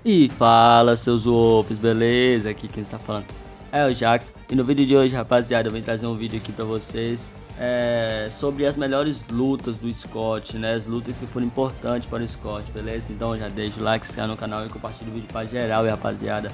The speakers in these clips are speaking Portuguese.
E fala, seus wolves, beleza? Aqui quem está falando é o Jax. E no vídeo de hoje, rapaziada, eu vim trazer um vídeo aqui pra vocês sobre as melhores lutas do Scott, né? As lutas que foram importantes para o Scott, beleza? Então já deixa o like, se inscreve no canal e compartilha o vídeo pra geral, rapaziada.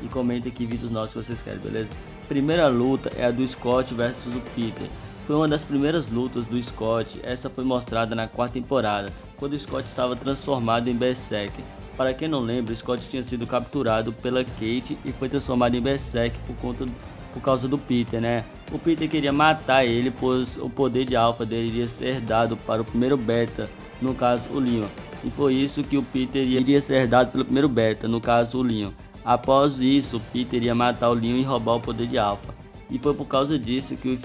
E comenta aqui vídeos novos que vocês querem, beleza? Primeira luta é a do Scott versus o Peter. Foi uma das primeiras lutas do Scott. Essa foi mostrada na quarta temporada, quando o Scott estava transformado em Berserker. Para quem não lembra, Scott tinha sido capturado pela Kate e foi transformado em Berserk por causa do Peter, né? O Peter queria matar ele, pois o poder de Alpha dele iria ser dado para o primeiro Beta, no caso o Leon. E foi isso que o Peter iria ser dado pelo primeiro Beta, no caso o Leon. Após isso, o Peter iria matar o Leon e roubar o poder de Alpha. E foi por causa disso que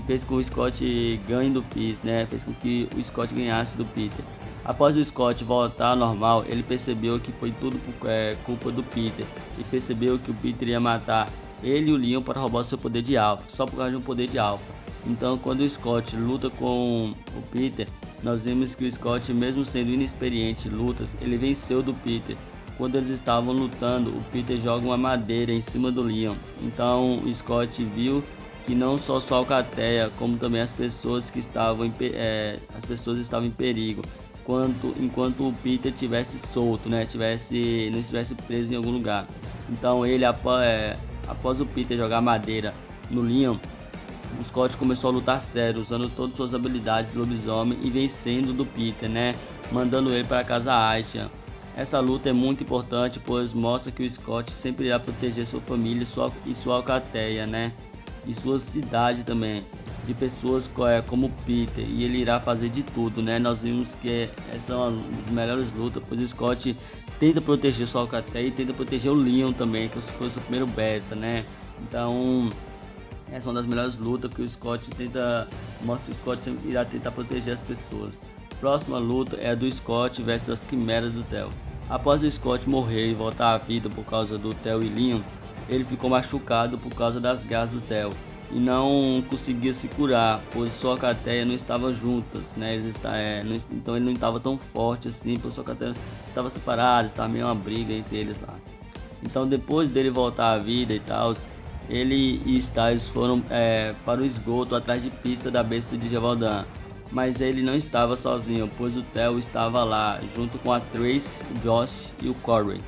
fez com que o Scott ganhe do Peace, né? Fez com que o Scott ganhasse do Peter. Após o Scott voltar ao normal, ele percebeu que foi tudo culpa do Peter e percebeu que o Peter ia matar ele e o Leon para roubar seu poder de Alpha, só por causa de um poder de Alpha. Então, quando o Scott luta com o Peter, nós vemos que o Scott, mesmo sendo inexperiente em lutas, ele venceu do Peter. Quando eles estavam lutando, o Peter joga uma madeira em cima do Leon. Então, o Scott viu que não só sua alcateia, como também as pessoas estavam em perigo. Enquanto o Peter tivesse solto, né? Não estivesse preso em algum lugar. Então ele, após o Peter jogar madeira no Leon, o Scott começou a lutar sério, usando todas suas habilidades de lobisomem e vencendo do Peter, né? Mandando ele para casa Aisha. Essa luta é muito importante, pois mostra que o Scott sempre irá proteger sua família e sua alcateia, né? E sua cidade também, de pessoas como Peter, e ele irá fazer de tudo, né? Nós vimos que essa é uma das melhores lutas, pois o Scott tenta proteger sua alcateia e tenta proteger o Leon também, que foi o seu primeiro beta, né? Então, essa é uma das melhores lutas que o Scott mostra que o Scott sempre irá tentar proteger as pessoas. Próxima luta é a do Scott versus as quimeras do Theo. Após o Scott morrer e voltar à vida por causa do Theo e Leon, ele ficou machucado por causa das garras do Theo e não conseguia se curar, pois sua alcateia não estava juntas, né? Então ele não estava tão forte assim, pois sua alcateia estava separada, estava meio uma briga entre eles lá. Então depois dele voltar à vida e tal, ele e Styles foram para o esgoto atrás de pista da besta de Gevaudan. Mas ele não estava sozinho, pois o Theo estava lá, junto com a Trace, o Josh e o Corey.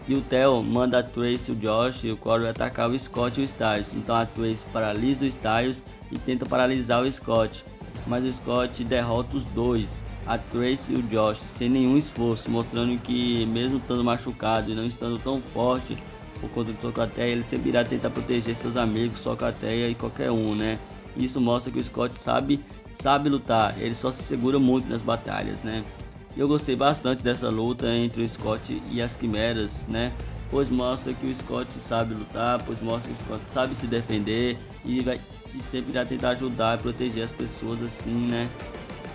E o Theo manda a Trace, o Josh e o Corey atacar o Scott e o Styles. Então a Trace paralisa o Styles e tenta paralisar o Scott. Mas o Scott derrota os dois, a Trace e o Josh, sem nenhum esforço, mostrando que mesmo estando machucado e não estando tão forte por conta de sua alcateia, ele sempre irá tentar proteger seus amigos, sua alcateia e qualquer um, né? Isso mostra que o Scott sabe lutar, ele só se segura muito nas batalhas, né? Eu gostei bastante dessa luta entre o Scott e as quimeras, né? Pois mostra que o Scott sabe lutar, pois mostra que o Scott sabe se defender e sempre irá tentar ajudar e proteger as pessoas assim, né?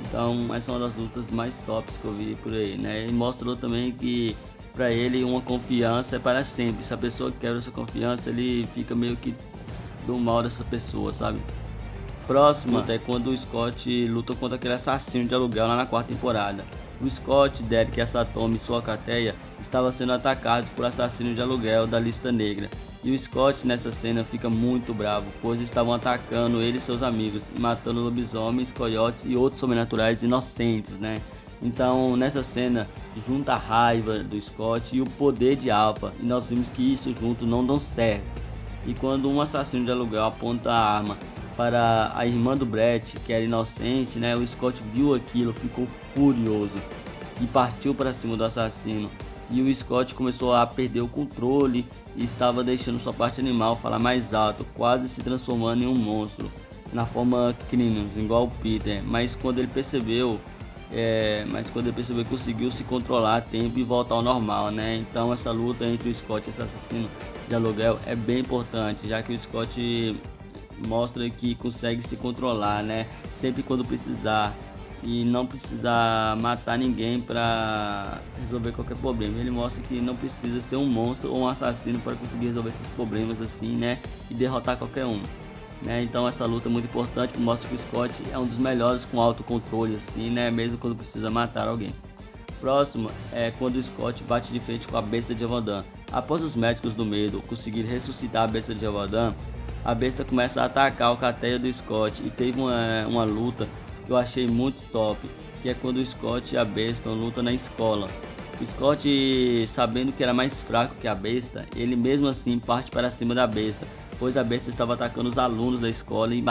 Então essa é uma das lutas mais tops que eu vi por aí, né? E mostrou também que para ele uma confiança é para sempre. Se a pessoa quebra essa confiança, ele fica meio que do mal dessa pessoa, sabe? Próxima é quando o Scott luta contra aquele assassino de aluguel lá na quarta temporada. O Scott, Derek e a Satomi e sua alcateia estavam sendo atacados por assassinos de aluguel da lista negra. E o Scott nessa cena fica muito bravo, pois estavam atacando ele e seus amigos, matando lobisomens, coiotes e outros sobrenaturais inocentes, né? Então nessa cena junta a raiva do Scott e o poder de Alpha, e nós vimos que isso junto não dão certo. E quando um assassino de aluguel aponta a arma para a irmã do Brett, que era inocente, né? O Scott viu aquilo, ficou furioso e partiu para cima do assassino. E o Scott começou a perder o controle e estava deixando sua parte animal falar mais alto, quase se transformando em um monstro, na forma Crinos, igual o Peter. Mas quando ele percebeu que conseguiu se controlar a tempo e voltar ao normal, né? Então essa luta entre o Scott e esse assassino de aluguel é bem importante, já que o Scott mostra que consegue se controlar, né? Sempre quando precisar, e não precisar matar ninguém para resolver qualquer problema. Ele mostra que não precisa ser um monstro ou um assassino para conseguir resolver esses problemas assim, né? E derrotar qualquer um, né? Então essa luta é muito importante, mostra que o Scott é um dos melhores com autocontrole assim, né? Mesmo quando precisa matar alguém. Próximo é quando o Scott bate de frente com a besta de Evandam. Após os médicos do medo conseguirem ressuscitar a besta de Evandam, a besta começa a atacar o Alcateia do Scott e teve uma luta que eu achei muito top, que é quando o Scott e a besta lutam na escola. O Scott, sabendo que era mais fraco que a besta, ele mesmo assim parte para cima da besta, pois a besta estava atacando os alunos da escola e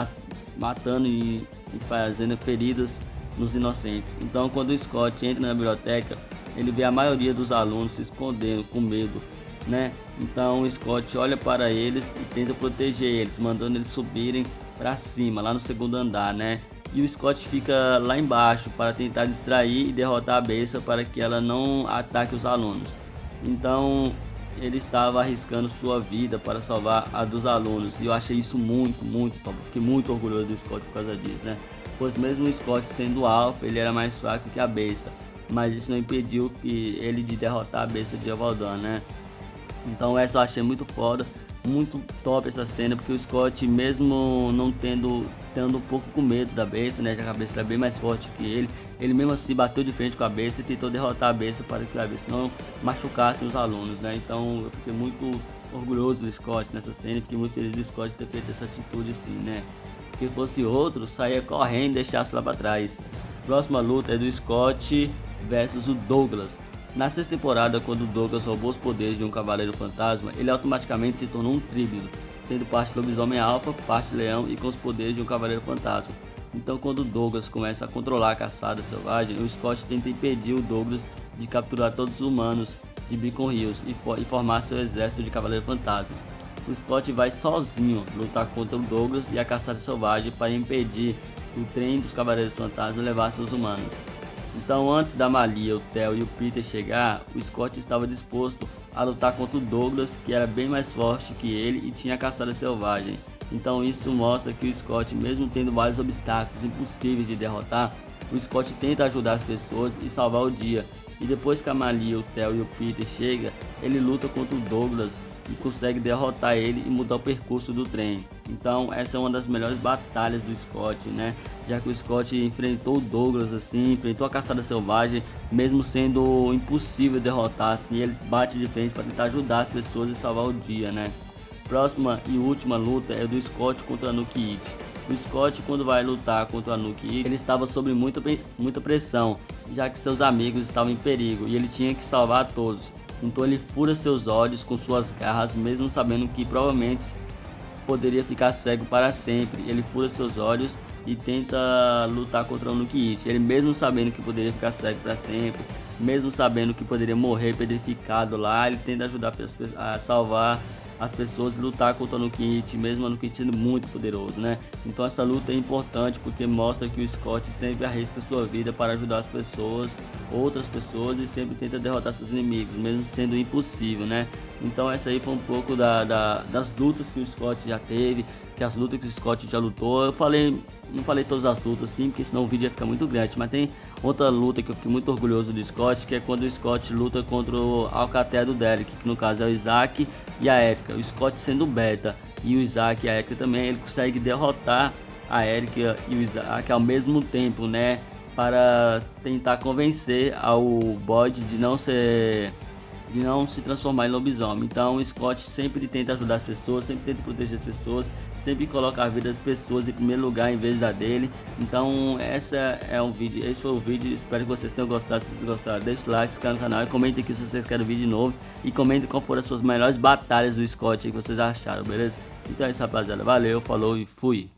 matando e fazendo feridas nos inocentes. Então, quando o Scott entra na biblioteca, ele vê a maioria dos alunos se escondendo com medo, né? Então o Scott olha para eles e tenta proteger eles, mandando eles subirem para cima, lá no segundo andar, né? E o Scott fica lá embaixo para tentar distrair e derrotar a besta para que ela não ataque os alunos. Então ele estava arriscando sua vida para salvar a dos alunos, e eu achei isso muito top. Fiquei muito orgulhoso do Scott por causa disso, né? Pois mesmo o Scott sendo alfa, ele era mais fraco que a besta, mas isso não impediu que ele de derrotar a besta de Evandam, né? Então essa eu achei muito foda, muito top essa cena, porque o Scott, mesmo não tendo um pouco com medo da besta, né, já que a besta era bem mais forte que ele mesmo assim bateu de frente com a besta e tentou derrotar a besta para que a besta não machucasse os alunos, né? Então eu fiquei muito orgulhoso do Scott nessa cena, e fiquei muito feliz do Scott ter feito essa atitude assim, né? Se fosse outro, saía correndo e deixasse lá para trás. Próxima luta é do Scott versus o Douglas. Na sexta temporada, quando o Douglas roubou os poderes de um Cavaleiro Fantasma, ele automaticamente se tornou um tríbrido, sendo parte lobisomem alfa, parte leão e com os poderes de um Cavaleiro Fantasma. Então, quando o Douglas começa a controlar a caçada selvagem, o Scott tenta impedir o Douglas de capturar todos os humanos de Beacon Hills e formar seu exército de Cavaleiro Fantasma. O Scott vai sozinho lutar contra o Douglas e a caçada selvagem para impedir que o trem dos Cavaleiros Fantasma levasse os humanos. Então, antes da Malia, o Theo e o Peter chegar, o Scott estava disposto a lutar contra o Douglas, que era bem mais forte que ele e tinha a caçada selvagem. Então isso mostra que o Scott, mesmo tendo vários obstáculos impossíveis de derrotar, o Scott tenta ajudar as pessoas e salvar o dia. E depois que a Malia, o Theo e o Peter chegam, ele luta contra o Douglas e consegue derrotar ele e mudar o percurso do trem. Então essa é uma das melhores batalhas do Scott, né? Já que o Scott enfrentou o Douglas assim, enfrentou a caçada selvagem, mesmo sendo impossível derrotar assim, ele bate de frente para tentar ajudar as pessoas e salvar o dia, né? Próxima e última luta é do Scott contra a Nuke It. O Scott, quando vai lutar contra a Nuke It, ele estava sob muita pressão, já que seus amigos estavam em perigo e ele tinha que salvar a todos. Então ele fura seus olhos com suas garras, mesmo sabendo que provavelmente poderia ficar cego para sempre. Ele fura seus olhos e tenta lutar contra o Nuke It. Ele mesmo sabendo que poderia ficar cego para sempre, mesmo sabendo que poderia morrer petrificado lá, ele tenta ajudar a salvar as pessoas e lutar contra o Nuke It, mesmo o Nuke It sendo muito poderoso, né? Então essa luta é importante porque mostra que o Scott sempre arrisca sua vida para ajudar as pessoas, outras pessoas, e sempre tenta derrotar seus inimigos, mesmo sendo impossível, né? Então essa aí foi um pouco das lutas que o Scott já teve, que as lutas que o Scott já lutou. Eu não falei todas as lutas assim, porque senão o vídeo ia ficar muito grande, mas tem outra luta que eu fiquei muito orgulhoso do Scott, que é quando o Scott luta contra o Alcateia do Derek, que no caso é o Isaac e a Erika. O Scott sendo beta e o Isaac e a Erika também, ele consegue derrotar a Erika e o Isaac ao mesmo tempo, né? Para tentar convencer ao Boyd de não se transformar em lobisomem. Então o Scott sempre tenta ajudar as pessoas, sempre tenta proteger as pessoas, sempre coloca a vida das pessoas em primeiro lugar em vez da dele. Então esse foi o vídeo, espero que vocês tenham gostado. Se vocês gostaram, deixa o like, se inscreve no canal e comente aqui se vocês querem vídeo novo, e comentem qual foram as suas melhores batalhas do Scott que vocês acharam, beleza? Então é isso, rapaziada, valeu, falou e fui!